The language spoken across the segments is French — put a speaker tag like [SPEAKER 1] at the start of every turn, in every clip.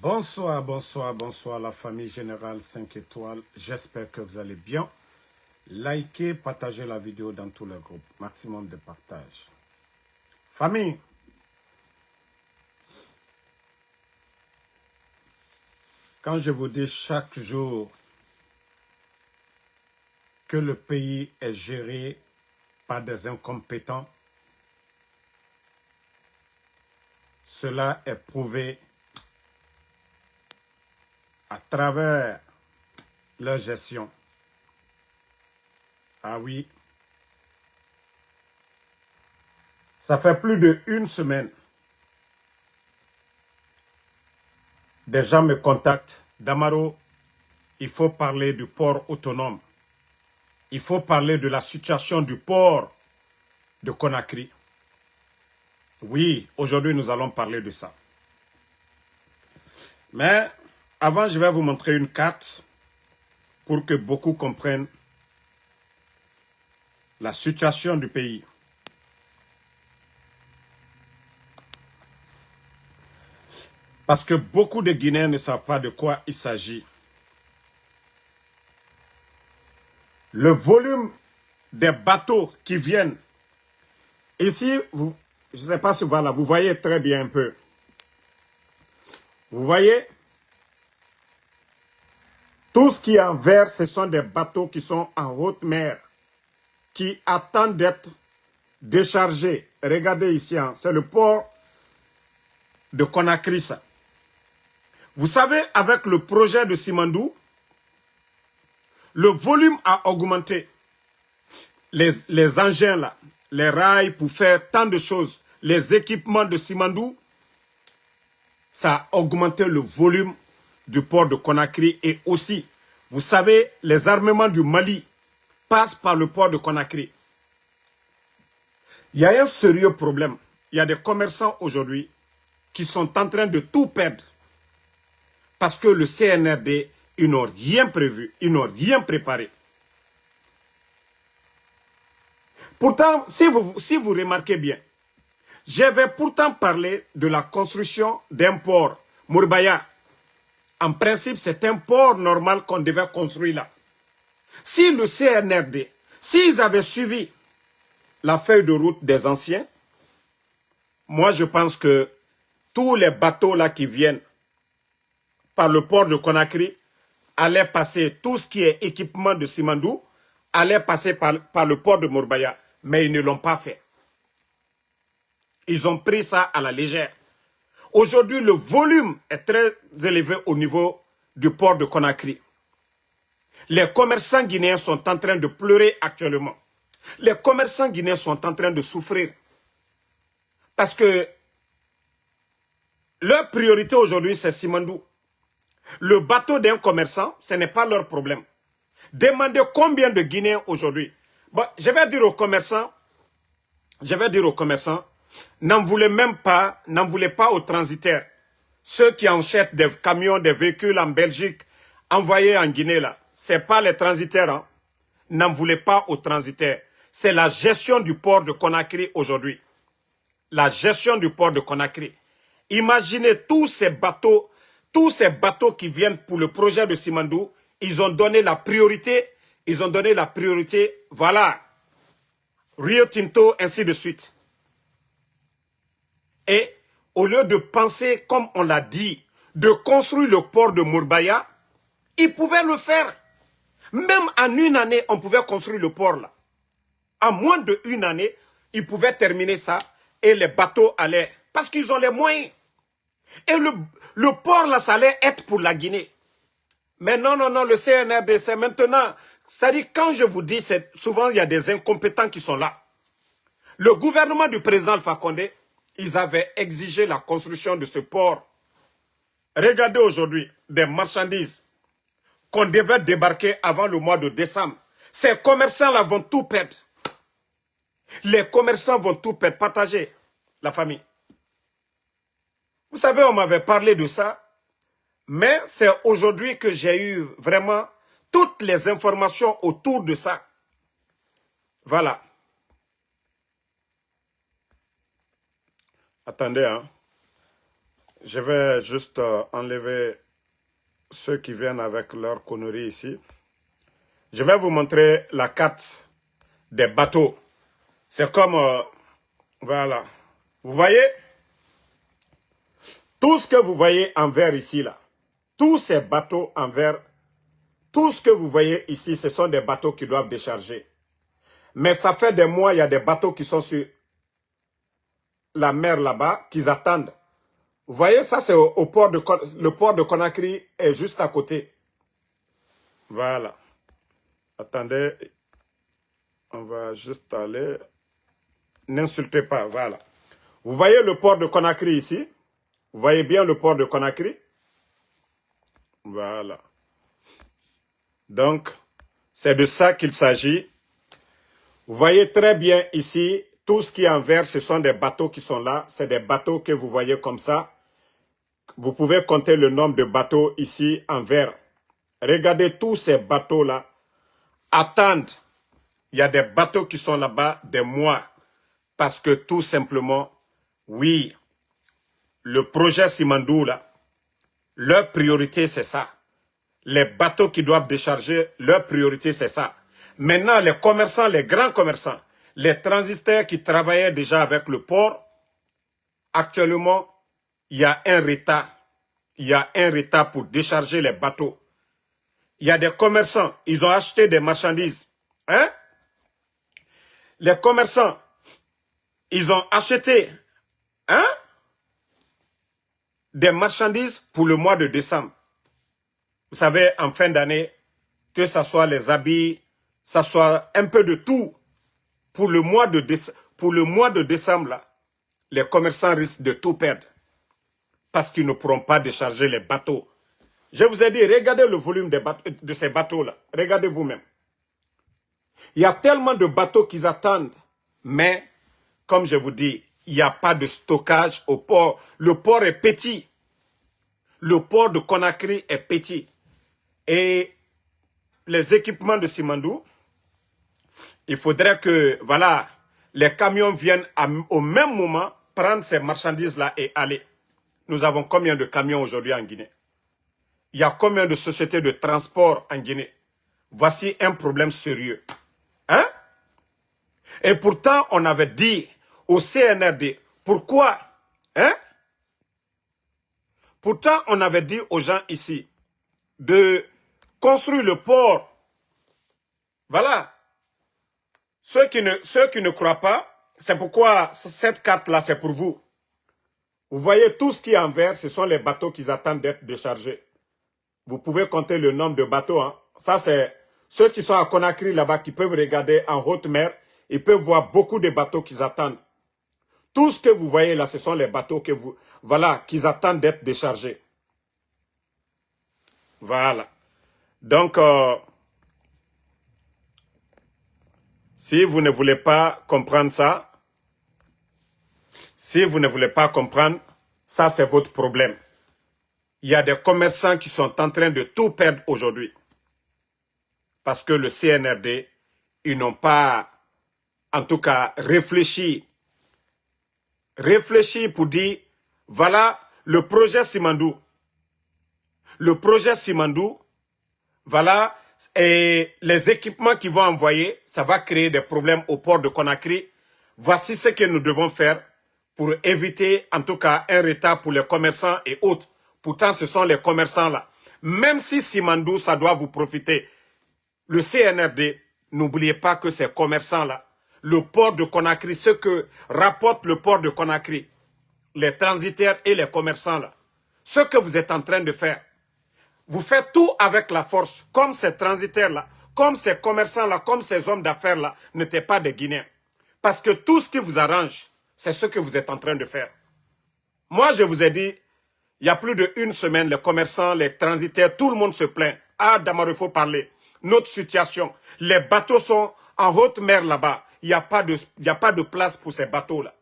[SPEAKER 1] Bonsoir, bonsoir, bonsoir la famille Générale 5 étoiles. J'espère que vous allez bien. Likez, partagez la vidéo dans tous les groupes. Maximum de partage. Famille, quand je vous dis chaque jour que le pays est géré par des incompétents, cela est prouvé à travers leur gestion. Ah oui, ça fait plus d'1 semaine. Des gens me contactent. Damaro, il faut parler du port autonome. Il faut parler de la situation du port de Conakry. Oui, aujourd'hui nous allons parler de ça. Mais avant, je vais vous montrer une carte pour que beaucoup comprennent la situation du pays. Parce que beaucoup de Guinéens ne savent pas de quoi il s'agit. Le volume des bateaux qui viennent. Ici, je ne sais pas si voilà, vous voyez très bien un peu. Vous voyez, tout ce qui est en vert, ce sont des bateaux qui sont en haute mer, qui attendent d'être déchargés. Regardez ici, hein, c'est le port de Conakry, ça. Vous savez, avec le projet de Simandou, le volume a augmenté. Les engins, là, les rails pour faire tant de choses, les équipements de Simandou, ça a augmenté le volume du port de Conakry. Et aussi, vous savez, les armements du Mali passent par le port de Conakry. Il y a un sérieux problème. Il y a des commerçants aujourd'hui qui sont en train de tout perdre. Parce que le CNRD, ils n'ont rien prévu, ils n'ont rien préparé. Pourtant, si vous remarquez bien, j'avais pourtant parlé de la construction d'un port, Mourbaya. En principe, c'est un port normal qu'on devait construire là. Si le CNRD, s'ils avaient suivi la feuille de route des anciens, moi je pense que tous les bateaux là qui viennent par le port de Conakry allaient passer, tout ce qui est équipement de Simandou, allait passer par le port de Mourbaya. Mais ils ne l'ont pas fait. Ils ont pris ça à la légère. Aujourd'hui, le volume est très élevé au niveau du port de Conakry. Les commerçants guinéens sont en train de pleurer actuellement. Les commerçants guinéens sont en train de souffrir. Parce que leur priorité aujourd'hui, c'est Simandou. Le bateau d'un commerçant, ce n'est pas leur problème. Demandez combien de Guinéens aujourd'hui. Bon, je vais dire aux commerçants, n'en voulez pas aux transitaires. Ceux qui achètent des camions, des véhicules en Belgique, envoyés en Guinée là, c'est pas les transitaires. Hein. N'en voulez pas aux transitaires. C'est la gestion du port de Conakry aujourd'hui. La gestion du port de Conakry. Imaginez tous ces bateaux qui viennent pour le projet de Simandou, ils ont donné la priorité, voilà, Rio Tinto, ainsi de suite. Et au lieu de penser, comme on l'a dit, de construire le port de Mourbaya, ils pouvaient le faire. Même en 1 année, on pouvait construire le port là. En moins d'1 année, ils pouvaient terminer ça et les bateaux allaient. Parce qu'ils ont les moyens. Et le port là, ça allait être pour la Guinée. Mais non, le CNRD, c'est maintenant. C'est-à-dire, quand je vous dis, souvent il y a des incompétents qui sont là. Le gouvernement du président Alpha Condé, ils avaient exigé la construction de ce port. Regardez aujourd'hui des marchandises qu'on devait débarquer avant le mois de décembre. Ces commerçants-là vont tout perdre. Les commerçants vont tout perdre. Partagez la famille. Vous savez, on m'avait parlé de ça. Mais c'est aujourd'hui que j'ai eu vraiment toutes les informations autour de ça. Voilà. Attendez, hein. Je vais juste enlever ceux qui viennent avec leurs conneries ici. Je vais vous montrer la carte des bateaux. C'est comme, voilà. Vous voyez, tout ce que vous voyez en vert ici, là, tous ces bateaux en vert, tout ce que vous voyez ici, ce sont des bateaux qui doivent décharger. Mais ça fait des mois, il y a des bateaux qui sont sur la mer là-bas, qui attendent. Vous voyez, ça c'est au port de, le port de Conakry est juste à côté. Voilà. Attendez, on va juste aller. N'insultez pas, voilà. Vous voyez le port de Conakry ici? Vous voyez bien le port de Conakry? Voilà. Donc, c'est de ça qu'il s'agit. Vous voyez très bien ici, tout ce qui est en vert, ce sont des bateaux qui sont là. C'est des bateaux que vous voyez comme ça. Vous pouvez compter le nombre de bateaux ici en vert. Regardez tous ces bateaux-là. Attendent. Il y a des bateaux qui sont là-bas des mois. Parce que tout simplement, oui, le projet Simandou, là, leur priorité, c'est ça. Les bateaux qui doivent décharger, leur priorité, c'est ça. Maintenant, les commerçants, les grands commerçants, les transitaires qui travaillaient déjà avec le port, actuellement, il y a un retard. Il y a un retard pour décharger les bateaux. Il y a des commerçants, ils ont acheté des marchandises. Hein? Les commerçants, ils ont acheté des marchandises pour le mois de décembre. Vous savez, en fin d'année, que ce soit les habits, ça soit un peu de tout. Pour le mois de décembre, là, les commerçants risquent de tout perdre. Parce qu'ils ne pourront pas décharger les bateaux. Je vous ai dit, regardez le volume de ces bateaux-là. Regardez vous-même. Il y a tellement de bateaux qu'ils attendent. Mais, comme je vous dis, il n'y a pas de stockage au port. Le port est petit. Le port de Conakry est petit. Et les équipements de Simandou, il faudrait que, voilà, les camions viennent au même moment prendre ces marchandises-là et aller. Nous avons combien de camions aujourd'hui en Guinée? Il y a combien de sociétés de transport en Guinée? Voici un problème sérieux. Hein? Et pourtant, on avait dit au CNRD, pourquoi? Hein? Pourtant, on avait dit aux gens ici de construire le port. Voilà. Ceux qui ne croient pas, c'est pourquoi cette carte-là, c'est pour vous. Vous voyez, tout ce qui est en vert, ce sont les bateaux qui attendent d'être déchargés. Vous pouvez compter le nombre de bateaux. Hein. Ça, c'est ceux qui sont à Conakry là-bas qui peuvent regarder en haute mer. Ils peuvent voir beaucoup de bateaux qui attendent. Tout ce que vous voyez là, ce sont les bateaux que voilà, qui attendent d'être déchargés. Voilà. Donc, si vous ne voulez pas comprendre ça, si vous ne voulez pas comprendre, ça c'est votre problème. Il y a des commerçants qui sont en train de tout perdre aujourd'hui. Parce que le CNRD, ils n'ont pas, en tout cas, réfléchi pour dire, voilà le projet Simandou. Le projet Simandou, voilà, et les équipements qu'ils vont envoyer, ça va créer des problèmes au port de Conakry. Voici ce que nous devons faire pour éviter, en tout cas, un retard pour les commerçants et autres. Pourtant, ce sont les commerçants là. Même si Simandou, ça doit vous profiter, le CNRD, n'oubliez pas que ces commerçants là, le port de Conakry, ce que rapporte le port de Conakry, les transitaires et les commerçants là, ce que vous êtes en train de faire, vous faites tout avec la force, comme ces transitaires-là, comme ces commerçants-là, comme ces hommes d'affaires-là n'étaient pas des Guinéens. Parce que tout ce qui vous arrange, c'est ce que vous êtes en train de faire. Moi, je vous ai dit, il y a plus d'une semaine, les commerçants, les transitaires, tout le monde se plaint. Ah, Damaro, il faut parler. Notre situation, les bateaux sont en haute mer là-bas. Il n'y a pas de place pour ces bateaux-là.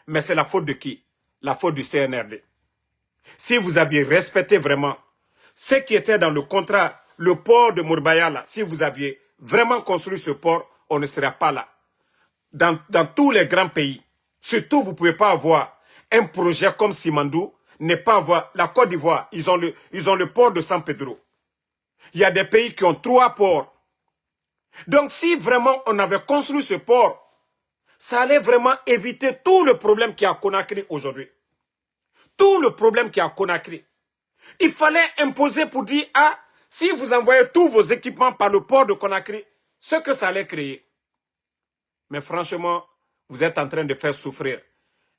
[SPEAKER 1] Mais c'est la faute de qui? La faute du CNRD. Si vous aviez respecté vraiment ce qui était dans le contrat, le port de Mourbaïa, là, si vous aviez vraiment construit ce port, on ne serait pas là. Dans tous les grands pays, surtout vous ne pouvez pas avoir un projet comme Simandou, ne pas avoir... La Côte d'Ivoire, ils ont le port de San Pedro. Il y a des pays qui ont 3 ports. Donc si vraiment on avait construit ce port, ça allait vraiment éviter tout le problème qu'il y a à Conakry aujourd'hui. Tout le problème qu'il y a à Conakry. Il fallait imposer pour dire, ah, si vous envoyez tous vos équipements par le port de Conakry, ce que ça allait créer. Mais franchement, vous êtes en train de faire souffrir.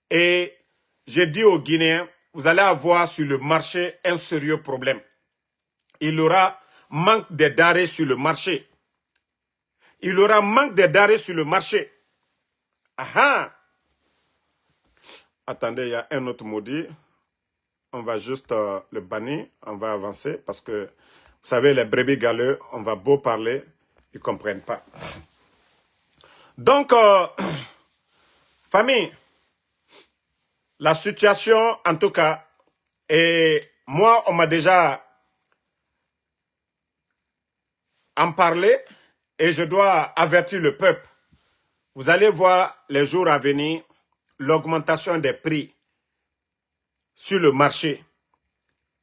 [SPEAKER 1] Et j'ai dit aux Guinéens, vous allez avoir sur le marché un sérieux problème. Il y aura manque de denrées sur le marché. Il y aura manque de denrées sur le marché. Ah! Attendez, il y a un autre maudit. On va juste le bannir. On va avancer parce que, vous savez, les brebis galeux, on va beau parler, ils ne comprennent pas. Donc, famille, la situation, en tout cas, et moi, on m'a déjà en parlé et je dois avertir le peuple. Vous allez voir les jours à venir l'augmentation des prix sur le marché.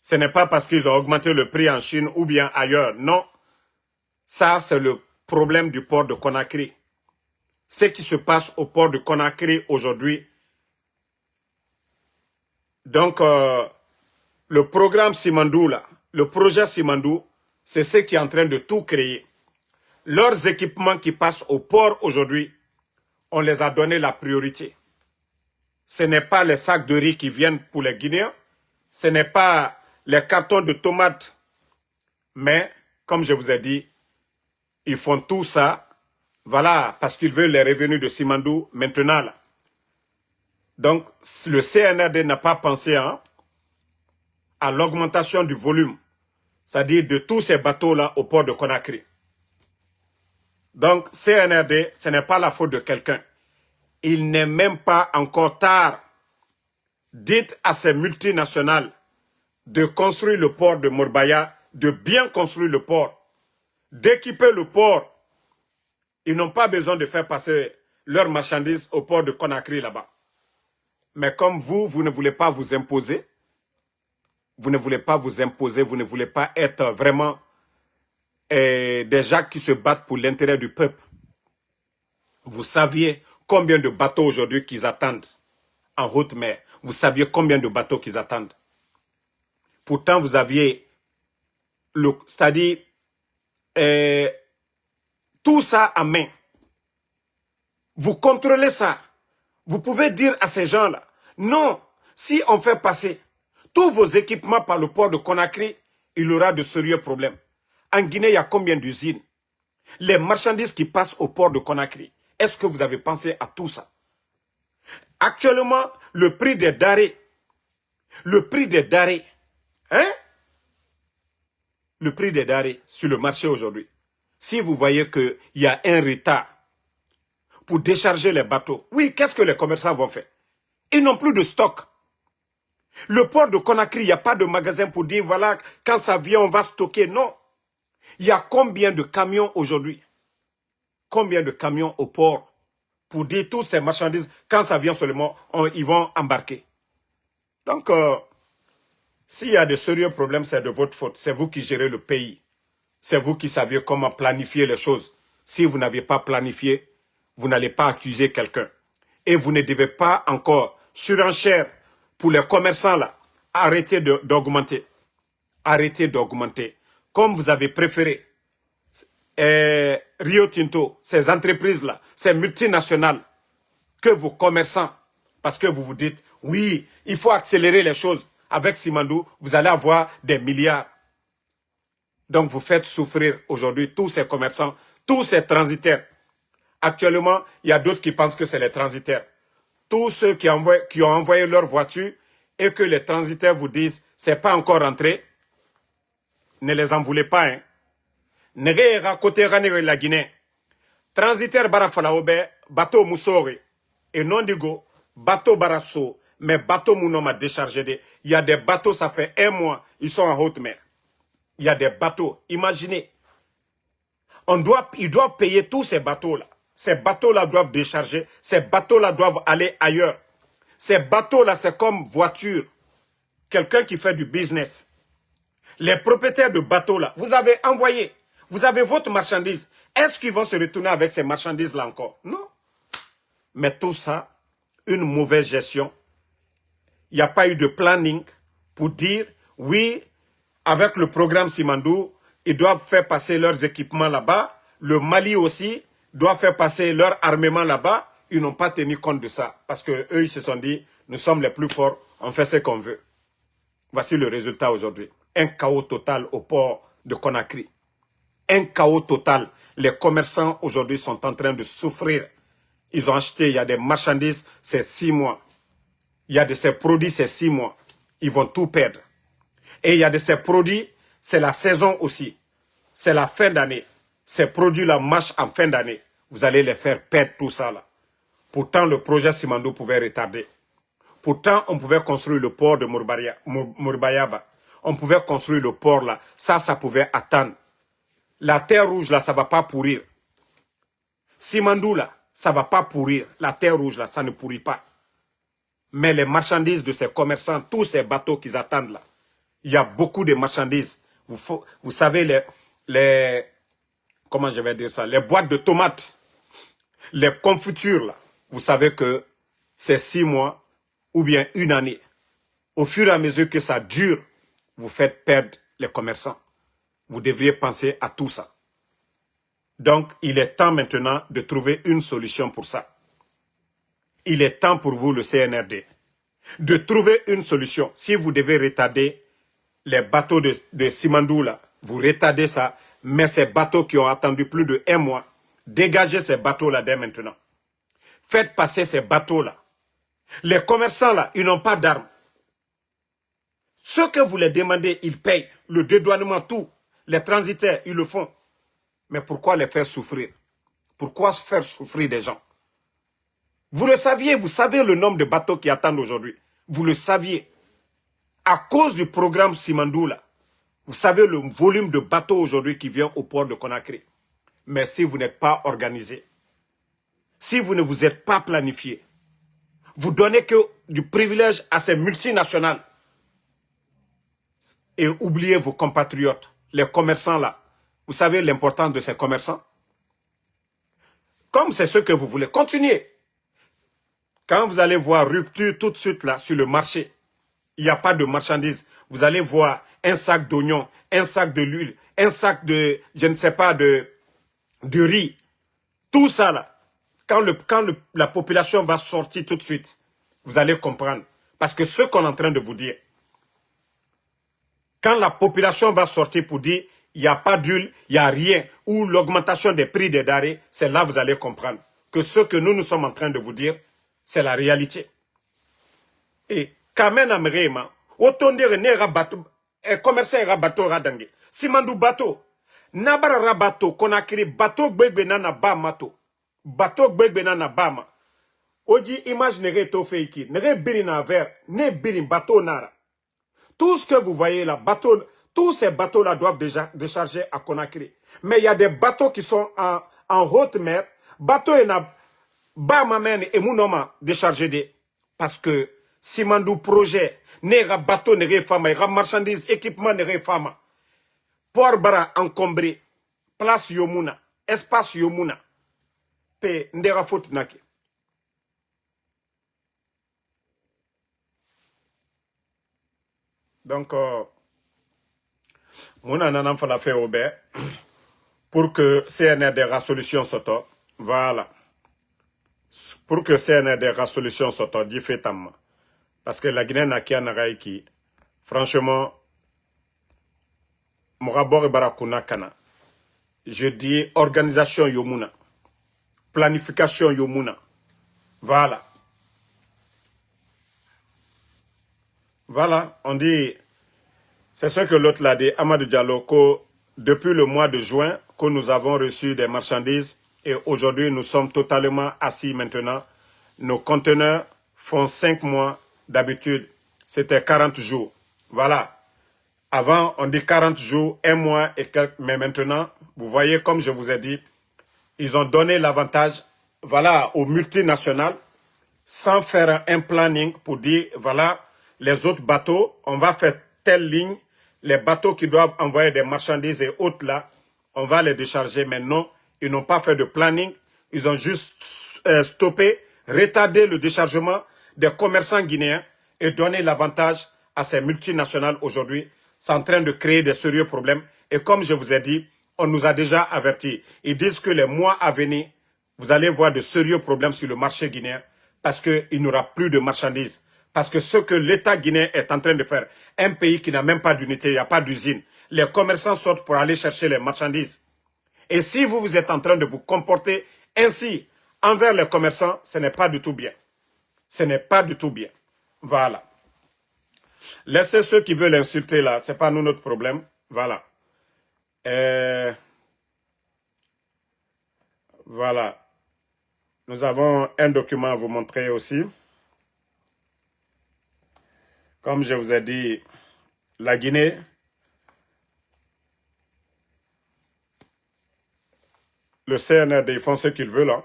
[SPEAKER 1] Ce n'est pas parce qu'ils ont augmenté le prix en Chine ou bien ailleurs. Non. Ça, c'est le problème du port de Conakry. Ce qui se passe au port de Conakry aujourd'hui. Donc, le programme Simandou, là, le projet Simandou, c'est ce qui est en train de tout créer. Leurs équipements qui passent au port aujourd'hui, on les a donné la priorité. Ce n'est pas les sacs de riz qui viennent pour les Guinéens, ce n'est pas les cartons de tomates, mais, comme je vous ai dit, ils font tout ça, voilà, parce qu'ils veulent les revenus de Simandou maintenant, là. Donc, le CNRD n'a pas pensé à l'augmentation du volume, c'est-à-dire de tous ces bateaux-là au port de Conakry. Donc, CNRD, ce n'est pas la faute de quelqu'un. Il n'est même pas encore tard. Dites à ces multinationales de construire le port de Morbaya, de bien construire le port, d'équiper le port. Ils n'ont pas besoin de faire passer leurs marchandises au port de Conakry là-bas. Mais comme vous ne voulez pas vous imposer, vous ne voulez pas vous imposer, vous ne voulez pas être vraiment des gens qui se battent pour l'intérêt du peuple. Vous saviez combien de bateaux aujourd'hui qu'ils attendent en haute mer. Vous saviez combien de bateaux qu'ils attendent. Pourtant, vous aviez, c'est-à-dire, tout ça en main. Vous contrôlez ça. Vous pouvez dire à ces gens-là, non, si on fait passer tous vos équipements par le port de Conakry, il y aura de sérieux problèmes. En Guinée, il y a combien d'usines? Les marchandises qui passent au port de Conakry, est-ce que vous avez pensé à tout ça? Actuellement, le prix des denrées, hein? Le prix des denrées sur le marché aujourd'hui. Si vous voyez qu'il y a un retard pour décharger les bateaux, oui, qu'est-ce que les commerçants vont faire? Ils n'ont plus de stock. Le port de Conakry, il n'y a pas de magasin pour dire, voilà, quand ça vient, on va stocker. Non. Il y a combien de camions aujourd'hui? Combien de camions au port pour dire toutes ces marchandises, quand ça vient seulement, ils vont embarquer. Donc, s'il y a de sérieux problèmes, c'est de votre faute. C'est vous qui gérez le pays. C'est vous qui saviez comment planifier les choses. Si vous n'avez pas planifié, vous n'allez pas accuser quelqu'un. Et vous ne devez pas encore surenchère pour les commerçants là. Arrêtez d'augmenter. Arrêtez d'augmenter. Comme vous avez préféré Rio Tinto, ces entreprises-là, ces multinationales, que vos commerçants, parce que vous vous dites, oui, il faut accélérer les choses. Avec Simandou, vous allez avoir des milliards. Donc vous faites souffrir aujourd'hui tous ces commerçants, tous ces transitaires. Actuellement, il y a d'autres qui pensent que c'est les transitaires. Tous ceux qui ont envoyé leur voiture et que les transitaires vous disent, c'est pas encore rentré, ne les en voulez pas, hein. Nege côté ranere la Guinée. Transitaire barafalaobe, bateau moussori. Et non digo, bateau barasso, mais bateau mounom a déchargé. Il y a des bateaux, ça fait 1 mois, ils sont en haute mer. Il y a des bateaux, imaginez. Ils doivent payer tous ces bateaux-là. Ces bateaux-là doivent décharger. Ces bateaux-là doivent aller ailleurs. Ces bateaux-là, c'est comme voiture. quelqu'un qui fait du business, les propriétaires de bateaux là, vous avez envoyé, vous avez votre marchandise. Est-ce qu'ils vont se retourner avec ces marchandises-là encore? Non. Mais tout ça, une mauvaise gestion. Il n'y a pas eu de planning pour dire, oui, avec le programme Simandou, ils doivent faire passer leurs équipements là-bas. Le Mali aussi doit faire passer leur armement là-bas. Ils n'ont pas tenu compte de ça. Parce qu'eux, ils se sont dit, nous sommes les plus forts, on fait ce qu'on veut. Voici le résultat aujourd'hui. Un chaos total au port de Conakry. Un chaos total. Les commerçants aujourd'hui sont en train de souffrir. Ils ont acheté, il y a des marchandises, c'est 6 mois. Il y a de ces produits, c'est 6 mois. Ils vont tout perdre. Et il y a de ces produits, c'est la saison aussi. C'est la fin d'année. Ces produits-là marchent en fin d'année. Vous allez les faire perdre tout ça là. Pourtant, le projet Simandou pouvait retarder. Pourtant, on pouvait construire le port de Mourbayaba. On pouvait construire le port là. Ça pouvait attendre. La terre rouge là, ça ne va pas pourrir. Simandou là, ça ne va pas pourrir. La terre rouge là, ça ne pourrit pas. Mais les marchandises de ces commerçants, tous ces bateaux qu'ils attendent là, il y a beaucoup de marchandises. Vous savez, comment je vais dire ça, les boîtes de tomates, les confitures là, vous savez que c'est 6 mois ou bien 1 année. Au fur et à mesure que ça dure, vous faites perdre les commerçants. Vous devriez penser à tout ça. Donc, il est temps maintenant de trouver une solution pour ça. Il est temps pour vous, le CNRD, de trouver une solution. Si vous devez retarder les bateaux de Simandou, là, vous retardez ça, mais ces bateaux qui ont attendu plus de 1 mois, dégagez ces bateaux-là dès maintenant. Faites passer ces bateaux-là. Les commerçants, là, ils n'ont pas d'armes. Ce que vous les demandez, ils payent. Le dédouanement, tout. Les transitaires, ils le font. Mais pourquoi les faire souffrir? Pourquoi faire souffrir des gens? Vous le saviez, vous savez le nombre de bateaux qui attendent aujourd'hui. Vous le saviez. À cause du programme Simandou, là, vous savez le volume de bateaux aujourd'hui qui vient au port de Conakry. Mais si vous n'êtes pas organisé, si vous ne vous êtes pas planifié, vous donnez que du privilège à ces multinationales et oubliez vos compatriotes, les commerçants là. Vous savez l'importance de ces commerçants? Comme c'est ce que vous voulez, continuez. Quand vous allez voir rupture tout de suite là sur le marché, il n'y a pas de marchandises. Vous allez voir un sac d'oignons, un sac de l'huile, un sac de, je ne sais pas, de riz. Tout ça là, quand la population va sortir tout de suite, vous allez comprendre. Parce que ce qu'on est en train de vous dire, quand la population va sortir pour dire il n'y a pas d'huile, il n'y a rien, ou l'augmentation des prix des denrées, c'est là que vous allez comprendre que ce que nous sommes en train de vous dire, c'est la réalité. Et quand même, autant dire que commerçant est bateau radangue. Simandou bateau, nabara bateau, Conakry bateau gbegbe nana ba mato, bateau gbegbe nana bama. Oji image nere to feiki, nere birina ver, ne birin bateau nara. Tout ce que vous voyez là, bateau, tous ces bateaux-là doivent déjà décharger à Conakry. Mais il y a des bateaux qui sont en haute mer. Bateaux et na ba mamen et mounoma décharger des. Parce que Simandou projet, nera bateau nere fama, nera marchandises, équipement nere fama. Port bara encombré, place Yomuna, espace Yomuna. Pe ndera faute naki. Donc, mon ananan fala fait au bain pour que CNRD solution soto. Voilà. Pour que CNRD solution soto, dit fait tam. Parce que la Guinée n'a qu'un qui, franchement, Morabor et Barakuna Kana. Je dis organisation Yomuna. Planification Yomuna. Voilà. Voilà, on dit, c'est ce que l'autre l'a dit, Amadou Diallo, que depuis le mois de juin, que nous avons reçu des marchandises et aujourd'hui nous sommes totalement assis maintenant. Nos conteneurs font 5 mois, d'habitude c'était 40 jours. Voilà, avant on dit 40 jours, 1 mois et quelques, mais maintenant, vous voyez comme je vous ai dit, ils ont donné l'avantage, voilà, aux multinationales sans faire un planning pour dire, voilà, les autres bateaux, on va faire telle ligne, les bateaux qui doivent envoyer des marchandises et autres là, on va les décharger. Mais non, ils n'ont pas fait de planning, ils ont juste stoppé, retardé le déchargement des commerçants guinéens et donné l'avantage à ces multinationales aujourd'hui. C'est en train de créer des sérieux problèmes. Et comme je vous ai dit, on nous a déjà avertis. Ils disent que les mois à venir, vous allez voir de sérieux problèmes sur le marché guinéen parce qu'il n'y aura plus de marchandises. Parce que ce que l'État guinéen est en train de faire, un pays qui n'a même pas d'unité, il n'y a pas d'usine, les commerçants sortent pour aller chercher les marchandises. Et si vous êtes en train de vous comporter ainsi envers les commerçants, ce n'est pas du tout bien. Ce n'est pas du tout bien. Voilà. Laissez ceux qui veulent insulter là, ce n'est pas nous notre problème. Voilà. Voilà. Nous avons un document à vous montrer aussi. Comme je vous ai dit, la Guinée, le CNRD, ils font ce qu'ils veulent. Hein.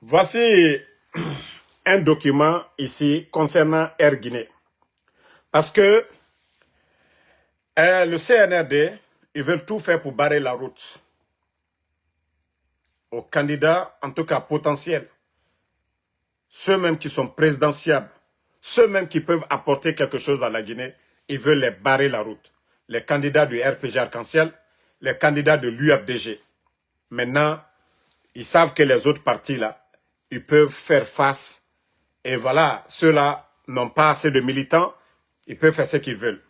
[SPEAKER 1] Voici un document ici concernant Air Guinée. Parce que le CNRD, ils veulent tout faire pour barrer la route aux candidats, en tout cas potentiels, ceux même qui sont présidentiables, ceux même qui peuvent apporter quelque chose à la Guinée, ils veulent les barrer la route. Les candidats du RPG Arc-en-Ciel, les candidats de l'UFDG. Maintenant, ils savent que les autres partis là, ils peuvent faire face. Et voilà, ceux-là n'ont pas assez de militants, ils peuvent faire ce qu'ils veulent.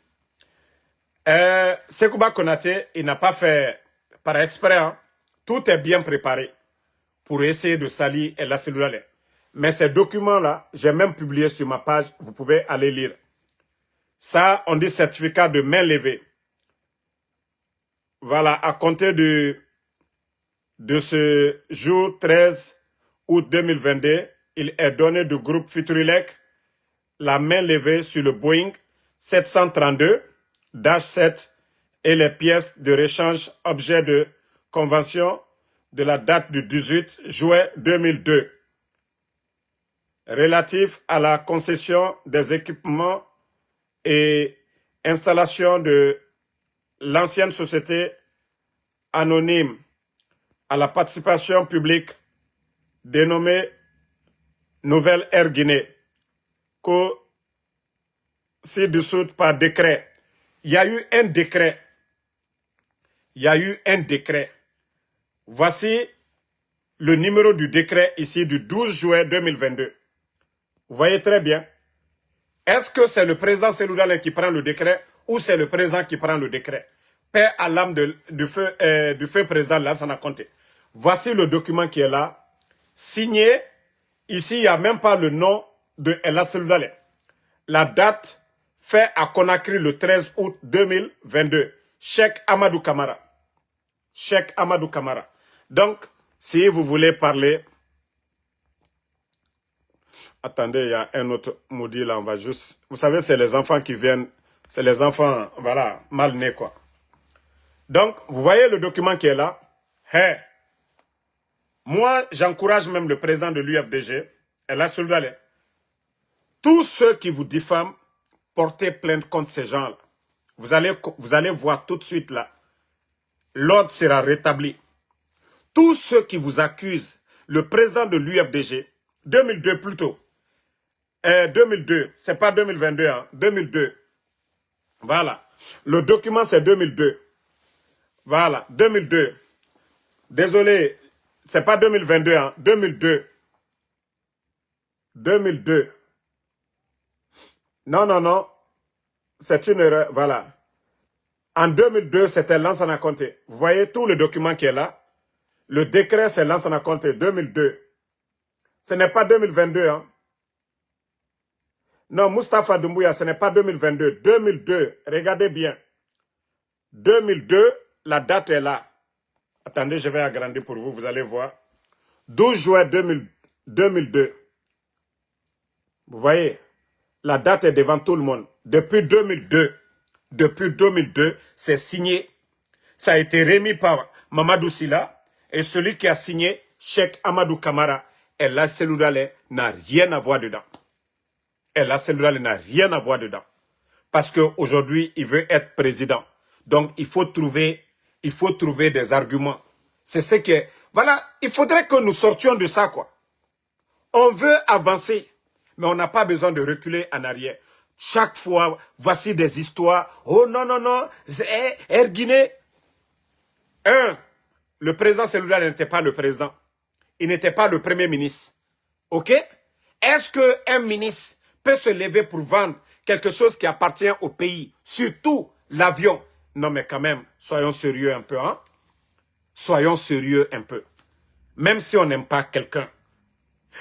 [SPEAKER 1] Sekouba Konaté, il n'a pas fait par exprès. Hein. Tout est bien préparé pour essayer de salir la cellule. Mais ces documents-là, j'ai même publié sur ma page, vous pouvez aller lire. Ça, on dit certificat de main levée. Voilà, à compter de ce jour 13 août 2022, il est donné du groupe Futurilec la main levée sur le Boeing 732-7 et les pièces de rechange objet de convention de la date du 18 juin 2002 relatif à la concession des équipements et installations de l'ancienne société anonyme à la participation publique dénommée Nouvelle Air Guinée, ci-dessous par décret. Il y a eu un décret. Il y a eu un décret. Voici le numéro du décret ici du 12 juin 2022. Vous voyez très bien. Est-ce que c'est le président Cellou Dalein qui prend le décret ou c'est le président qui prend le décret? Paix à l'âme du feu président Lansana Conté. Voici le document qui est là, signé. Ici, il n'y a même pas le nom de El Cellou Dalein. La date fait à Conakry le 13 août 2022. Cheikh Amadou Kamara. Cheikh Amadou Kamara. Donc, si vous voulez parler... Attendez, il y a un autre maudit là, on va juste... Vous savez, c'est les enfants qui viennent... C'est les enfants, voilà, mal nés quoi. Donc, vous voyez le document qui est là. Hey. Moi, j'encourage même le président de l'UFDG, El Cellou Dalein. Tous ceux qui vous diffament, portez plainte contre ces gens-là. Vous allez voir tout de suite là. L'ordre sera rétabli. Tous ceux qui vous accusent, le président de l'UFDG, 2002 plutôt. 2002, c'est pas 2022, hein, 2002. Voilà. Le document, c'est 2002. Voilà, 2002. Désolé, c'est pas 2022, hein, 2002. 2002. Non, non, non. C'est une erreur, voilà. En 2002, c'était Lansana Conté. Vous voyez tout le document qui est là. Le décret, c'est Lansana Conté, 2002. Ce n'est pas 2022, hein. Non, Moustapha Doumbouya, ce n'est pas 2022. 2002, regardez bien. 2002, la date est là. Attendez, je vais agrandir pour vous, vous allez voir. 12 juin 2002. Vous voyez, la date est devant tout le monde. Depuis 2002, c'est signé. Ça a été remis par Mamadou Silla. Et celui qui a signé, Cheikh Amadou Kamara, et la Cellou Dalein n'a rien à voir dedans. Et la cellule n'a rien à voir dedans. Parce qu'aujourd'hui, il veut être président. Donc, il faut trouver des arguments. C'est ce que... Voilà, il faudrait que nous sortions de ça, quoi. On veut avancer, mais on n'a pas besoin de reculer en arrière. Chaque fois, voici des histoires. Oh non, non, non, Air Guinée. Le président cellulaire n'était pas le président. Il n'était pas le premier ministre. OK? Est-ce qu'un ministre peut se lever pour vendre quelque chose qui appartient au pays, surtout l'avion? Non, mais quand même, soyons sérieux un peu, hein? Soyons sérieux un peu. Même si on n'aime pas quelqu'un,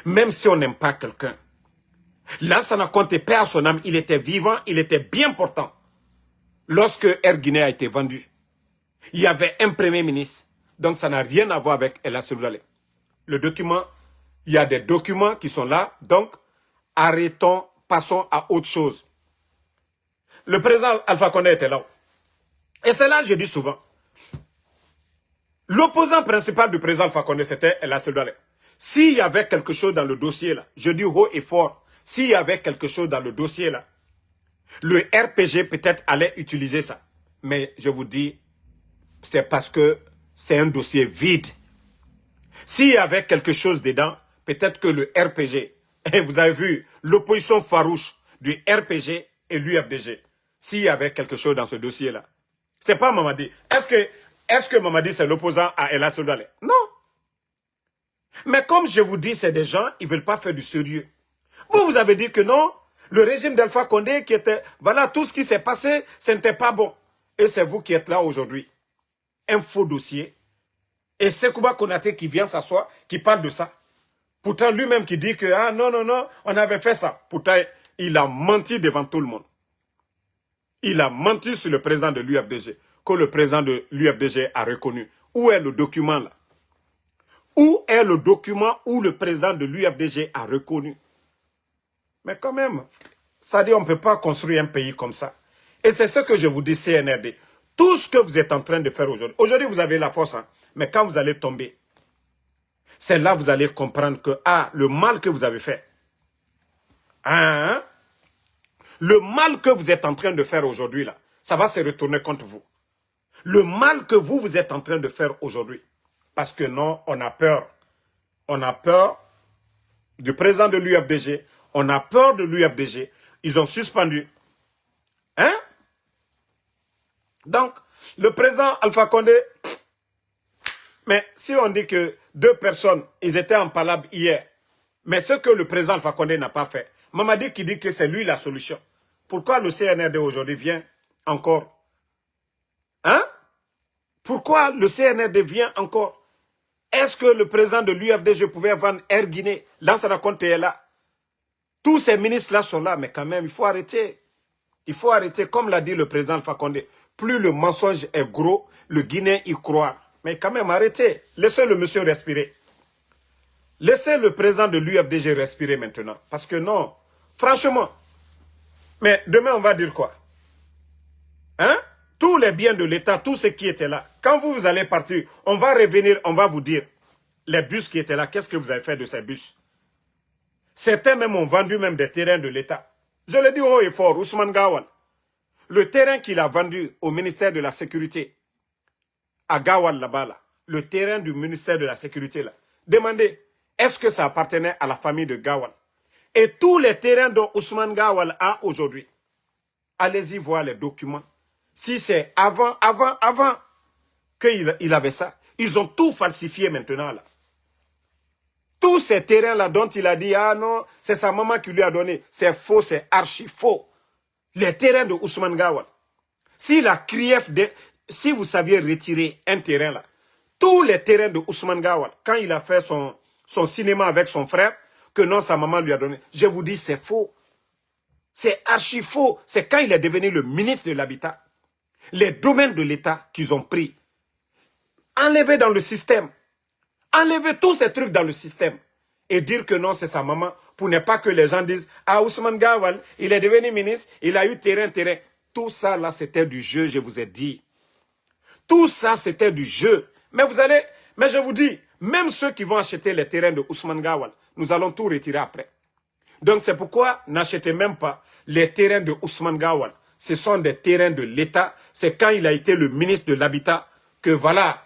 [SPEAKER 1] même si on n'aime pas quelqu'un, Lansana Conté, paix à son âme, il était vivant, il était bien portant. Lorsque Air Guinée a été vendu, il y avait un premier ministre. Donc ça n'a rien à voir avec El Assoulale. Le document, il y a des documents qui sont là. Donc, arrêtons, passons à autre chose. Le président Alpha Condé était là. Et c'est là que je dis souvent. L'opposant principal du président Alpha Condé, c'était El Assoulale. S'il y avait quelque chose dans le dossier là, je dis haut et fort, s'il y avait quelque chose dans le dossier là, le RPG peut-être allait utiliser ça. Mais je vous dis, c'est parce que c'est un dossier vide. S'il y avait quelque chose dedans, peut-être que le RPG, et vous avez vu l'opposition farouche du RPG et l'UFDG, s'il y avait quelque chose dans ce dossier-là, c'est pas Mamadi. Est-ce que Mamadi c'est l'opposant à El Assoulale? Non. Mais comme je vous dis, c'est des gens, ils ne veulent pas faire du sérieux. Vous avez dit que non, le régime d'Alpha Condé qui était, voilà, tout ce qui s'est passé, ce n'était pas bon. Et c'est vous qui êtes là aujourd'hui. Un faux dossier. Et c'est Kouba Konaté qui vient s'asseoir, qui parle de ça. Pourtant, lui-même qui dit que, ah non, non, non, on avait fait ça. Pourtant, il a menti devant tout le monde. Il a menti sur le président de l'UFDG, que le président de l'UFDG a reconnu. Où est le document là? Où est le document où le président de l'UFDG a reconnu? Mais quand même, ça dit on ne peut pas construire un pays comme ça. Et c'est ce que je vous dis, CNRD. Tout ce que vous êtes en train de faire aujourd'hui. Aujourd'hui, vous avez la force, hein, mais quand vous allez tomber, c'est là que vous allez comprendre que, ah, le mal que vous avez fait. Hein? Le mal que vous êtes en train de faire aujourd'hui, là, ça va se retourner contre vous. Le mal que vous êtes en train de faire aujourd'hui. Parce que non, on a peur. On a peur du président de l'UFDG. On a peur de l'UFDG. Ils ont suspendu. Hein? Donc, le président Alpha Condé, mais si on dit que 2 personnes, ils étaient en palabre hier, mais ce que le président Alpha Condé n'a pas fait, Mamadi qui dit que c'est lui la solution. Pourquoi le CNRD aujourd'hui vient encore? Hein? Pourquoi le CNRD vient encore? Est-ce que le président de l'UFDG pouvait vendre Air Guinée? Lansana Conté est là. Tous ces ministres-là sont là, mais quand même, il faut arrêter. Il faut arrêter, comme l'a dit le président Alpha Condé. Plus le mensonge est gros, le Guinéen y croit. Mais quand même, arrêtez. Laissez le monsieur respirer. Laissez le président de l'UFDG respirer maintenant. Parce que non, franchement. Mais demain, on va dire quoi? Hein? Tous les biens de l'État, tout ce qui était là. Quand vous allez partir, on va revenir, on va vous dire. Les bus qui étaient là, qu'est-ce que vous avez fait de ces bus? Certains même ont vendu même des terrains de l'État. Je le dis haut et fort, Ousmane Gawal. Le terrain qu'il a vendu au ministère de la Sécurité, à Gawal là-bas, là, le terrain du ministère de la Sécurité, là, demandez, est-ce que ça appartenait à la famille de Gawal? Et tous les terrains dont Ousmane Gawal a aujourd'hui, allez-y voir les documents. Si c'est avant qu'il avait ça, ils ont tout falsifié maintenant, là. Tous ces terrains-là dont il a dit, ah non, c'est sa maman qui lui a donné, c'est faux, c'est archi faux. Les terrains de Ousmane Gawal. Si la CRIEF, si vous saviez retirer un terrain là, tous les terrains de Ousmane Gawal, quand il a fait son cinéma avec son frère, que non, sa maman lui a donné, je vous dis, c'est faux. C'est archi faux. C'est quand il est devenu le ministre de l'Habitat. Les domaines de l'État qu'ils ont pris, enlevés dans le système. Enlever tous ces trucs dans le système et dire que non, c'est sa maman, pour ne pas que les gens disent « Ah, Ousmane Gawal, il est devenu ministre, il a eu terrain. » Tout ça, là, c'était du jeu, je vous ai dit. Tout ça, c'était du jeu. Mais je vous dis, même ceux qui vont acheter les terrains de Ousmane Gawal, nous allons tout retirer après. Donc c'est pourquoi n'achetez même pas les terrains de Ousmane Gawal. Ce sont des terrains de l'État. C'est quand il a été le ministre de l'Habitat que voilà,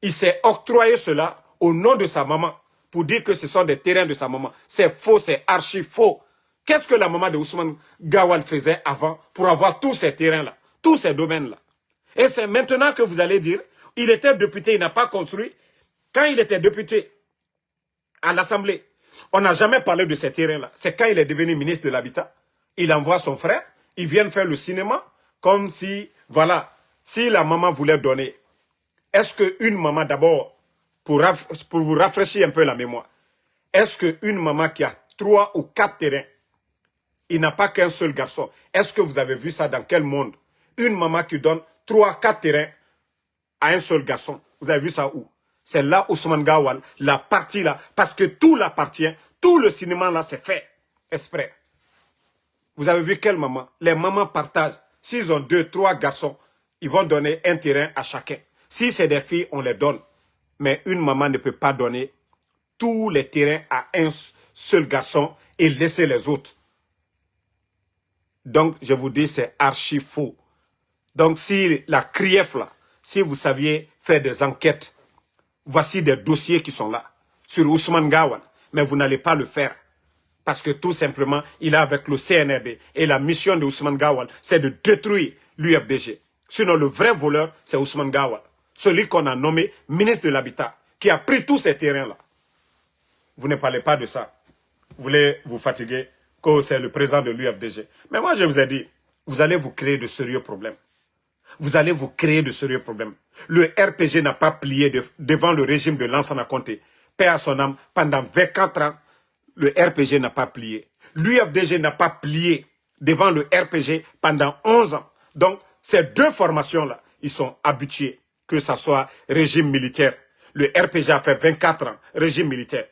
[SPEAKER 1] il s'est octroyé cela au nom de sa maman pour dire que ce sont des terrains de sa maman. C'est faux, c'est archi faux. Qu'est-ce que la maman de Ousmane Gawal faisait avant pour avoir tous ces terrains-là, tous ces domaines-là? Et c'est maintenant que vous allez dire, il était député, il n'a pas construit. Quand il était député à l'Assemblée, on n'a jamais parlé de ces terrains-là. C'est quand il est devenu ministre de l'Habitat, il envoie son frère, ils viennent faire le cinéma, comme si, voilà, si la maman voulait donner. Est-ce qu'une maman, d'abord, pour vous rafraîchir un peu la mémoire, est-ce qu'une maman qui a 3 ou 4 terrains, il n'a pas qu'un seul garçon, est-ce que vous avez vu ça dans quel monde? Une maman qui donne 3, 4 terrains à un seul garçon. Vous avez vu ça où? C'est là Ousmane Gawal, la partie là, parce que tout l'appartient, tout le cinéma là c'est fait exprès. Vous avez vu quelle maman? Les mamans partagent. S'ils ont 2, 3 garçons, ils vont donner un terrain à chacun. Si c'est des filles, on les donne. Mais une maman ne peut pas donner tous les terrains à un seul garçon et laisser les autres. Donc, je vous dis, c'est archi faux. Donc, si la CRIEF là, si vous saviez faire des enquêtes, voici des dossiers qui sont là, sur Ousmane Gawal, mais vous n'allez pas le faire. Parce que tout simplement, il est avec le CNRD. Et la mission de Ousmane Gawal, c'est de détruire l'UFDG. Sinon, le vrai voleur, c'est Ousmane Gawal. Celui qu'on a nommé ministre de l'Habitat, qui a pris tous ces terrains-là. Vous ne parlez pas de ça. Vous voulez vous fatiguer, que c'est le président de l'UFDG. Mais moi, je vous ai dit, vous allez vous créer de sérieux problèmes. Vous allez vous créer de sérieux problèmes. Le RPG n'a pas plié devant le régime de Lansana Conté. Paix à son âme, pendant 24 ans, le RPG n'a pas plié. L'UFDG n'a pas plié devant le RPG pendant 11 ans. Donc, ces deux formations-là, ils sont habitués, que ce soit régime militaire. Le RPG a fait 24 ans, régime militaire.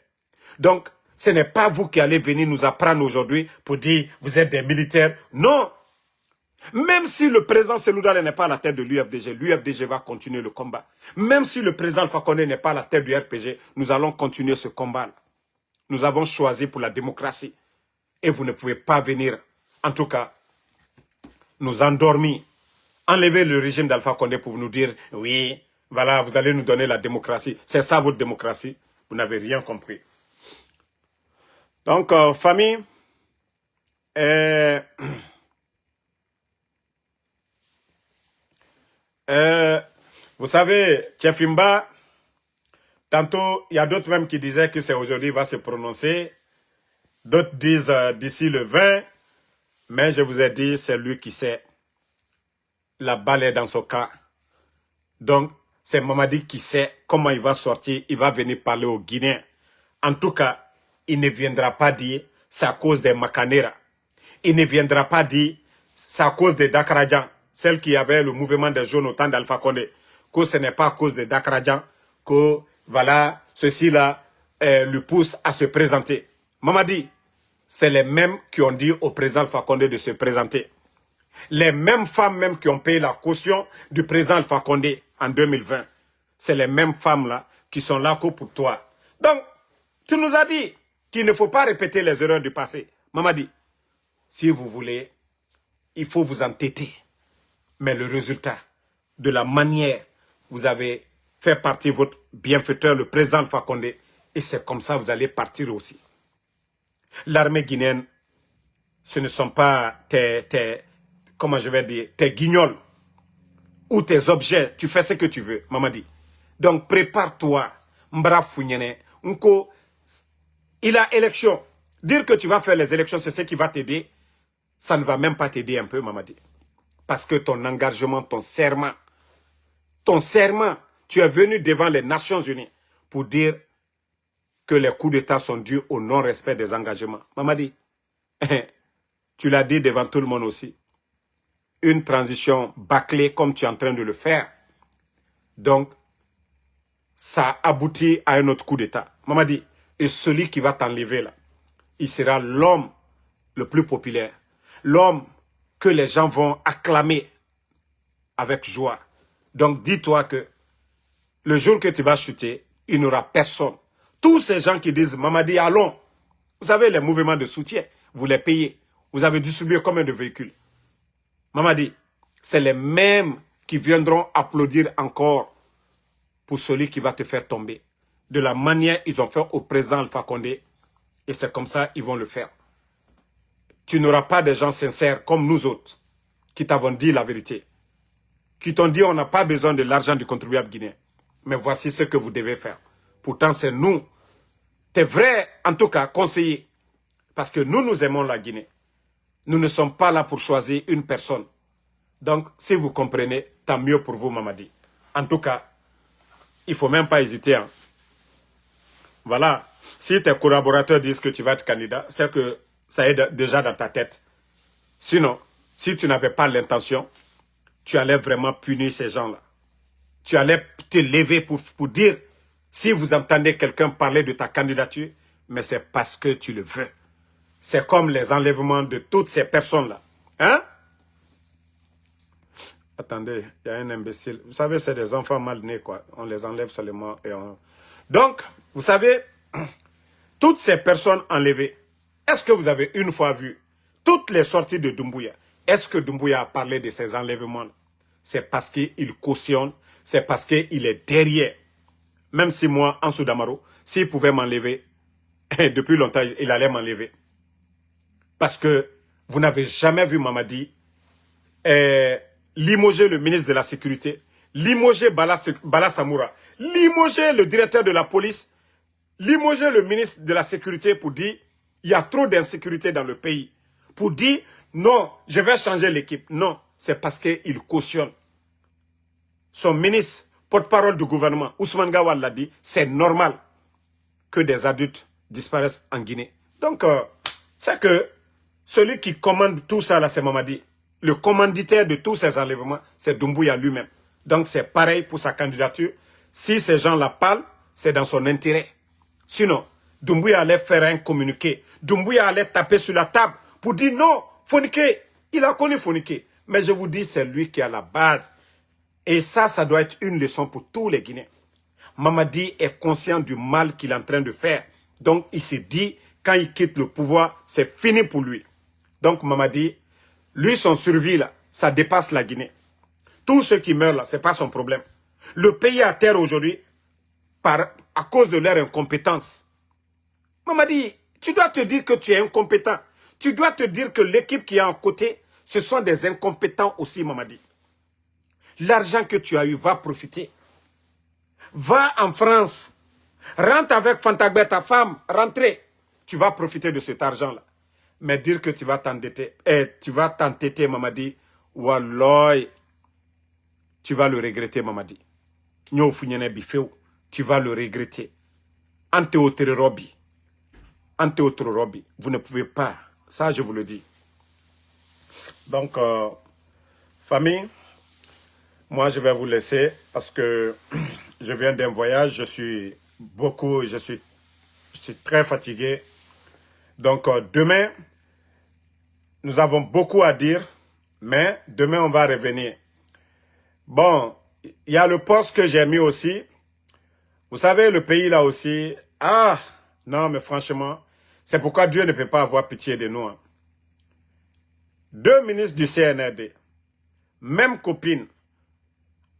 [SPEAKER 1] Donc, ce n'est pas vous qui allez venir nous apprendre aujourd'hui pour dire vous êtes des militaires. Non. Même si le président Seloudal n'est pas à la tête de l'UFDG, l'UFDG va continuer le combat. Même si le président Alpha Condé n'est pas à la tête du RPG, nous allons continuer ce combat-là. Nous avons choisi pour la démocratie. Et vous ne pouvez pas venir, en tout cas, nous endormir, enlever le régime d'Alpha Condé pour nous dire, oui, voilà, vous allez nous donner la démocratie. C'est ça votre démocratie. Vous n'avez rien compris. Donc, famille, vous savez, Tchefimba, tantôt, il y a d'autres même qui disaient que c'est aujourd'hui, il va se prononcer. D'autres disent d'ici le 20. Mais je vous ai dit, c'est lui qui sait. La balle est dans son cas. Donc, c'est Mamadi qui sait comment il va sortir. Il va venir parler aux Guinéens. En tout cas, il ne viendra pas dire c'est à cause des Makanera. Il ne viendra pas dire c'est à cause des Dakarajan, celle qui avait le mouvement des jaunes au temps d'Alpha Condé, que ce n'est pas à cause des Dakarajan que voilà, ceci-là lui pousse à se présenter. Mamadi, c'est les mêmes qui ont dit au président Alpha Condé de se présenter. Les mêmes femmes même qui ont payé la caution du président Alpha Condé en 2020. C'est les mêmes femmes-là qui sont là que pour toi. Donc, tu nous as dit qu'il ne faut pas répéter les erreurs du passé. Mamadi, si vous voulez, il faut vous entêter. Mais le résultat de la manière vous avez fait partir votre bienfaiteur, le président Alpha Condé, et c'est comme ça que vous allez partir aussi. L'armée guinéenne, ce ne sont pas comment je vais dire, tes guignols ou tes objets. Tu fais ce que tu veux, Mamadi. Donc prépare-toi. Mbra Founyene. Nko, il a élection. Dire que tu vas faire les élections, c'est ce qui va t'aider. Ça ne va même pas t'aider un peu, Mamadi. Parce que ton engagement, ton serment, tu es venu devant les Nations Unies pour dire que les coups d'État sont dus au non-respect des engagements. Mamadi, tu l'as dit devant tout le monde aussi. Une transition bâclée comme tu es en train de le faire. Donc, ça aboutit à un autre coup d'État. Mamadi, et celui qui va t'enlever là, il sera l'homme le plus populaire. L'homme que les gens vont acclamer avec joie. Donc, dis-toi que le jour que tu vas chuter, il n'y aura personne. Tous ces gens qui disent, Mamadi, allons. Vous savez, les mouvements de soutien. vous les payez. Vous avez distribué combien de véhicules? Mamadi, c'est les mêmes qui viendront applaudir encore pour celui qui va te faire tomber. De la manière ils ont fait au président Alpha Condé. Et c'est comme ça qu'ils vont le faire. Tu n'auras pas des gens sincères comme nous autres qui t'avons dit la vérité. Qui t'ont dit on n'a pas besoin de l'argent du contribuable guinéen. Mais voici ce que vous devez faire. Pourtant c'est nous. T'es vrai en tout cas conseiller. Parce que nous aimons la Guinée. Nous ne sommes pas là pour choisir une personne. Donc si vous comprenez, tant mieux pour vous Mamadi. En tout cas, il ne faut même pas hésiter. Hein. Voilà. Si tes collaborateurs disent que tu vas être candidat, c'est que ça est déjà dans ta tête. Sinon, si tu n'avais pas l'intention, tu allais vraiment punir ces gens-là. Tu allais te lever pour dire, si vous entendez quelqu'un parler de ta candidature, mais c'est parce que tu le veux. C'est comme les enlèvements de toutes ces personnes-là. Hein? Attendez, il y a un imbécile. Vous savez, c'est des enfants mal nés, quoi. On les enlève seulement et on... Donc, vous savez, toutes ces personnes enlevées, est-ce que vous avez une fois vu toutes les sorties de Doumbouya? Est-ce que Doumbouya a parlé de ces enlèvements? C'est parce qu'il cautionne, c'est parce qu'il est derrière. Même si moi, Ansou Damaro, s'il pouvait m'enlever, depuis longtemps, il allait m'enlever. Parce que vous n'avez jamais vu Mamadi limoger le ministre de la Sécurité, limoger Bala Samoura, limoger le directeur de la police, limoger le ministre de la Sécurité pour dire il y a trop d'insécurité dans le pays. Pour dire non, je vais changer l'équipe. Non, c'est parce qu'il cautionne. Son ministre, porte-parole du gouvernement, Ousmane Gawal l'a dit, c'est normal que des adultes disparaissent en Guinée. Donc, c'est que celui qui commande tout ça, là, c'est Mamadi. Le commanditaire de tous ces enlèvements, c'est Doumbouya lui-même. Donc, c'est pareil pour sa candidature. Si ces gens-là parlent, c'est dans son intérêt. Sinon, Doumbouya allait faire un communiqué. Doumbouya allait taper sur la table pour dire non, Fonike, il a connu Fonike. Mais je vous dis, c'est lui qui est à la base. Et ça doit être une leçon pour tous les Guinéens. Mamadi est conscient du mal qu'il est en train de faire. Donc, il s'est dit, quand il quitte le pouvoir, c'est fini pour lui. Donc, Mamadi, lui, son survie, là, ça dépasse la Guinée. Tous ceux qui meurent, là, ce n'est pas son problème. Le pays est à terre aujourd'hui à cause de leur incompétence. Mamadi, tu dois te dire que tu es incompétent. Tu dois te dire que l'équipe qui est à côté, ce sont des incompétents aussi, Mamadi. L'argent que tu as eu, va profiter. Va en France. Rentre avec Fantagbe, ta femme. Rentrez. Tu vas profiter de cet argent-là. Mais dire que tu vas t'endetter, tu vas t'entêter, Mamadi, Walloy, tu vas le regretter, Mamadi. Tu vas le regretter. Ante autre Robi. Ante autre Robi. Vous ne pouvez pas. Ça, je vous le dis. Donc, famille, moi, je vais vous laisser parce que je viens d'un voyage. Je suis très fatigué. Donc, demain, nous avons beaucoup à dire, mais demain, on va revenir. Bon, il y a le poste que j'ai mis aussi. Vous savez, le pays là aussi. Ah, non, mais franchement, c'est pourquoi Dieu ne peut pas avoir pitié de nous. Hein. 2 ministres du CNRD, même copine,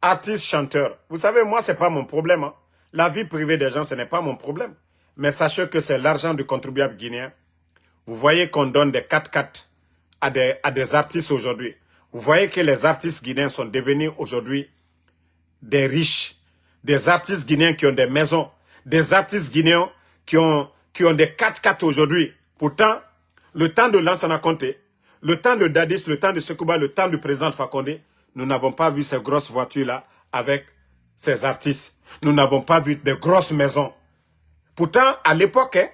[SPEAKER 1] artiste, chanteur. Vous savez, moi, ce n'est pas mon problème. Hein. La vie privée des gens, ce n'est pas mon problème. Mais sachez que c'est l'argent du contribuable guinéen. Vous voyez qu'on donne des 4x4 à des artistes aujourd'hui. Vous voyez que les artistes guinéens sont devenus aujourd'hui des riches. Des artistes guinéens qui ont des maisons. Des artistes guinéens qui ont des 4x4 aujourd'hui. Pourtant, le temps de Lansana Conté, le temps de Dadis, le temps de Sekouba, le temps du président Alpha Condé, nous n'avons pas vu ces grosses voitures-là avec ces artistes. Nous n'avons pas vu de grosses maisons. Pourtant, à l'époque, hein,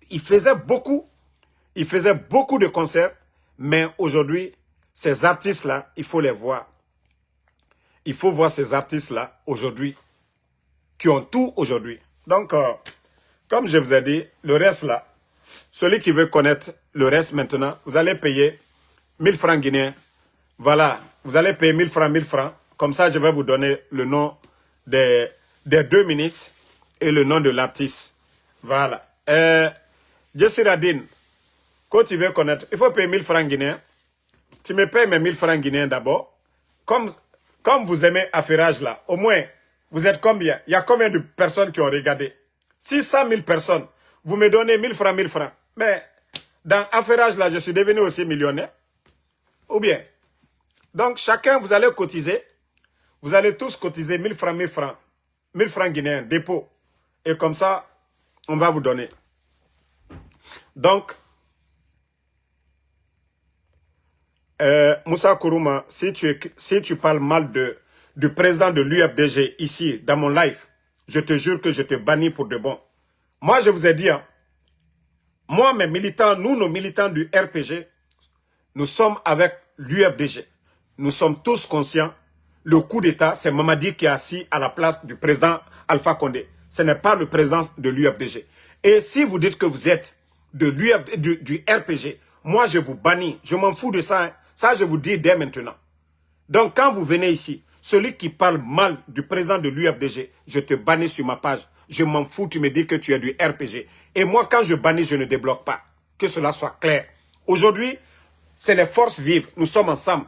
[SPEAKER 1] il faisait beaucoup de concerts, mais aujourd'hui, ces artistes-là, il faut les voir. Il faut voir ces artistes-là aujourd'hui, qui ont tout aujourd'hui. Donc, comme je vous ai dit, le reste là, celui qui veut connaître le reste maintenant, vous allez payer 1000 francs guinéens. Voilà, vous allez payer 1000 francs. Comme ça, je vais vous donner le nom des 2 ministres et le nom de l'artiste. Voilà. Jessiradine, Quand tu veux connaître, il faut payer 1000 francs guinéens. Tu me payes mes 1000 francs guinéens d'abord. Comme vous aimez affairage là, au moins, vous êtes combien? Il y a combien de personnes qui ont regardé? 600 000 personnes. Vous me donnez 1000 francs, 1000 francs. Mais dans affairage là, je suis devenu aussi millionnaire. Ou bien. Donc, chacun, vous allez cotiser. Vous allez tous cotiser 1000 francs, 1000 francs. 1000 francs guinéens, dépôt. Et comme ça, on va vous donner. Donc, Moussa Kourouma, si tu parles mal du président de l'UFDG ici, dans mon live, je te jure que je te bannis pour de bon. Moi, je vous ai dit, hein, moi, mes militants, nous, nos militants du RPG, nous sommes avec l'UFDG. Nous sommes tous conscients. Le coup d'État, c'est Mamadi qui est assis à la place du président Alpha Condé. Ce n'est pas le président de l'UFDG. Et si vous dites que vous êtes du RPG, moi, je vous bannis. Je m'en fous de ça. Hein. Ça, je vous dis dès maintenant. Donc, quand vous venez ici, celui qui parle mal du président de l'UFDG, je te bannis sur ma page. Je m'en fous, tu me dis que tu es du RPG. Et moi, quand je bannis, je ne débloque pas. Que cela soit clair. Aujourd'hui, c'est les forces vives. Nous sommes ensemble.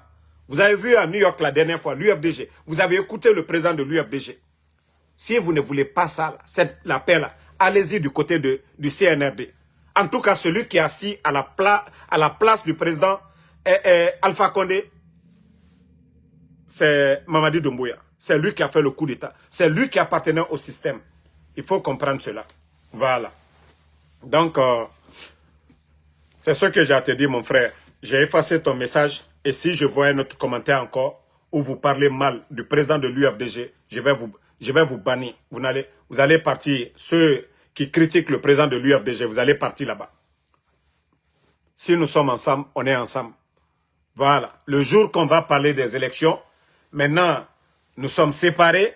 [SPEAKER 1] Vous avez vu à New York la dernière fois, l'UFDG. Vous avez écouté le président de l'UFDG. Si vous ne voulez pas ça, la paix là, allez-y du côté du CNRD. En tout cas, celui qui est assis à la place du président Alpha Condé, c'est Mamadi Doumbouya. C'est lui qui a fait le coup d'État. C'est lui qui appartenait au système. Il faut comprendre cela. Voilà. Donc, c'est ce que j'ai à te dire, mon frère. J'ai effacé ton message. Et si je vois un autre commentaire encore, où vous parlez mal du président de l'UFDG, je vais vous bannir. Vous allez partir. Ceux qui critiquent le président de l'UFDG, vous allez partir là-bas. Si nous sommes ensemble, on est ensemble. Voilà. Le jour qu'on va parler des élections, maintenant, nous sommes séparés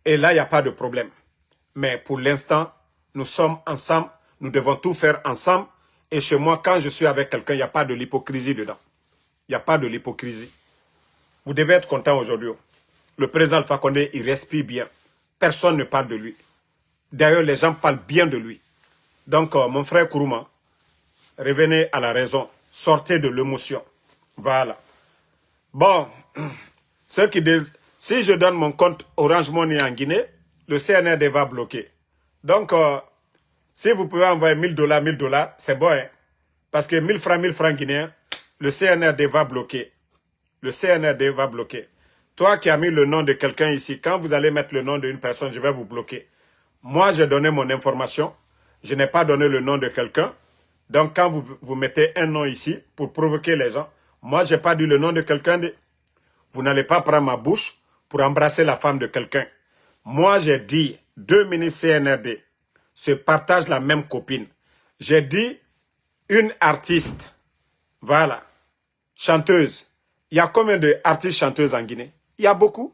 [SPEAKER 1] et là, il n'y a pas de problème. Mais pour l'instant, nous sommes ensemble. Nous devons tout faire ensemble. Et chez moi, quand je suis avec quelqu'un, il n'y a pas de l'hypocrisie dedans. Il n'y a pas de l'hypocrisie. Vous devez être content aujourd'hui. Le président Alpha Condé, il respire bien. Personne ne parle de lui. D'ailleurs, les gens parlent bien de lui. Donc, mon frère Kourouma, revenez à la raison. Sortez de l'émotion. Voilà. Bon, ceux qui disent, si je donne mon compte Orange Money en Guinée, le CNRD va bloquer. Donc, si vous pouvez envoyer 1000 $, c'est bon. Hein? Parce que 1000 francs guinéens, le CNRD va bloquer. Le CNRD va bloquer. Toi qui as mis le nom de quelqu'un ici, quand vous allez mettre le nom d'une personne, je vais vous bloquer. Moi, j'ai donné mon information. Je n'ai pas donné le nom de quelqu'un. Donc, quand vous mettez un nom ici pour provoquer les gens, moi, je n'ai pas dit le nom de quelqu'un. Vous n'allez pas prendre ma bouche pour embrasser la femme de quelqu'un. Moi, j'ai dit, 2 ministres CNRD se partagent la même copine. J'ai dit, une artiste, voilà, chanteuse. Il y a combien d'artistes chanteuses en Guinée? Il y a beaucoup.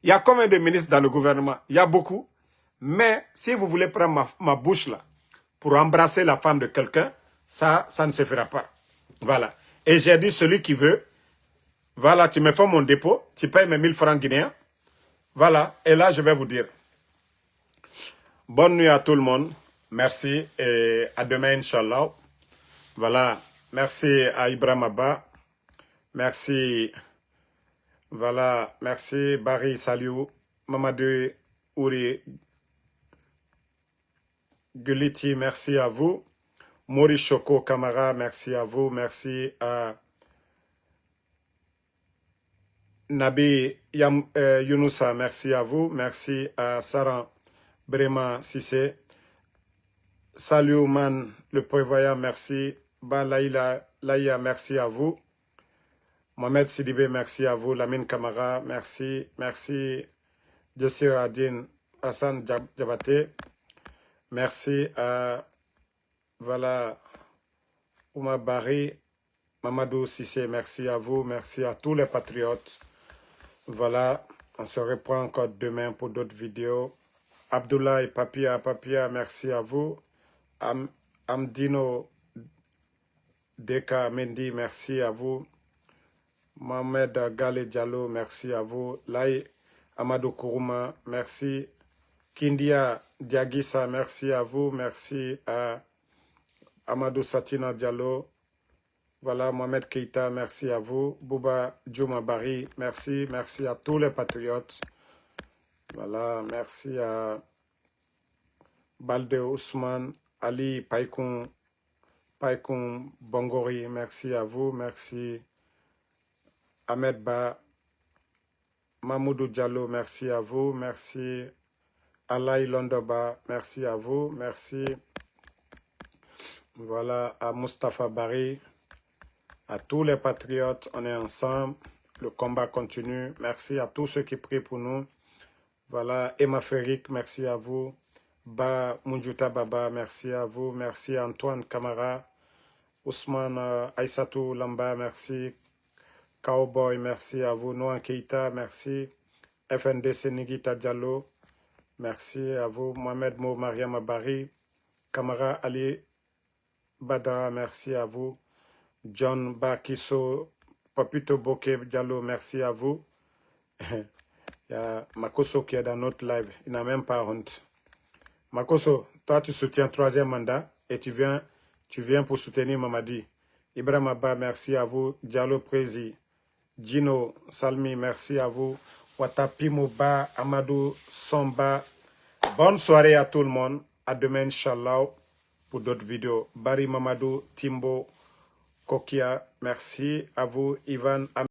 [SPEAKER 1] Il y a combien de ministres dans le gouvernement? Il y a beaucoup. Mais si vous voulez prendre ma bouche là, pour embrasser la femme de quelqu'un, ça ne se fera pas. Voilà. Et j'ai dit, celui qui veut, voilà, tu me fais mon dépôt, tu payes mes 1000 francs guinéens. Voilà. Et là, je vais vous dire. Bonne nuit à tout le monde. Merci et à demain, Inch'Allah. Voilà. Merci à Ibrahim Abba. Merci. Voilà. Merci Barry Saliou. Mamadou Ouri Guliti, merci à vous. Maurice Choco Camara, merci à vous. Merci à Nabi Younoussa, merci à vous. Merci à Sarah Brema Sissé. Salut Man, le prévoyant, merci. Laïa, merci à vous. Mohamed Sidibé, merci à vous. Lamine Kamara, merci. Merci. Jessir Adin Hassan Diabaté. Merci à voilà, Oumar Bari, Mamadou Sissé, merci à vous. Merci à tous les patriotes. Voilà, on se reprend encore demain pour d'autres vidéos. Abdoulaye Papia, merci à vous. Amdino Deka Mendy, merci à vous. Mohamed Gale Diallo, merci à vous. Lai Amadou Kourouma, merci. Kindia Diagissa, merci à vous. Merci à Amadou Satina Diallo. Voilà, Mohamed Keita, merci à vous. Bouba Djouma Bari, merci. Merci à tous les patriotes. Voilà, merci à Balde Ousmane, Ali Paikoun Bongori, merci à vous. Merci Ahmed Ba, Mamoudou Diallo, merci à vous. Merci Alaï Londoba, merci à vous. Merci. Voilà, à Mustapha Bari, à tous les patriotes, on est ensemble. Le combat continue. Merci à tous ceux qui prient pour nous. Voilà, Emma Ferric, merci à vous. Ba Munjuta Baba, merci à vous. Merci à Antoine Kamara. Ousmane Aïssatou Lamba, merci. Cowboy, merci à vous. Noan Keita, merci. FNDC Nigita Diallo, merci à vous. Mohamed Mo Mariam Abari. Kamara Ali Badra, merci à vous. John Bakiso, Papito Boke Diallo, merci à vous. Il y a Makoso qui est dans notre live, il n'a même pas honte. Makoso, toi tu soutiens 3e mandat et tu viens pour soutenir Mamadi. Ibrahim Abba, merci à vous. Diallo Prési, Gino Salmi, merci à vous. Watapi Moba, Amadou Somba. Bonne soirée à tout le monde. À demain, Inch'Allah, pour d'autres vidéos. Barry Mamadou, Timbo, Kokia, merci à vous. Ivan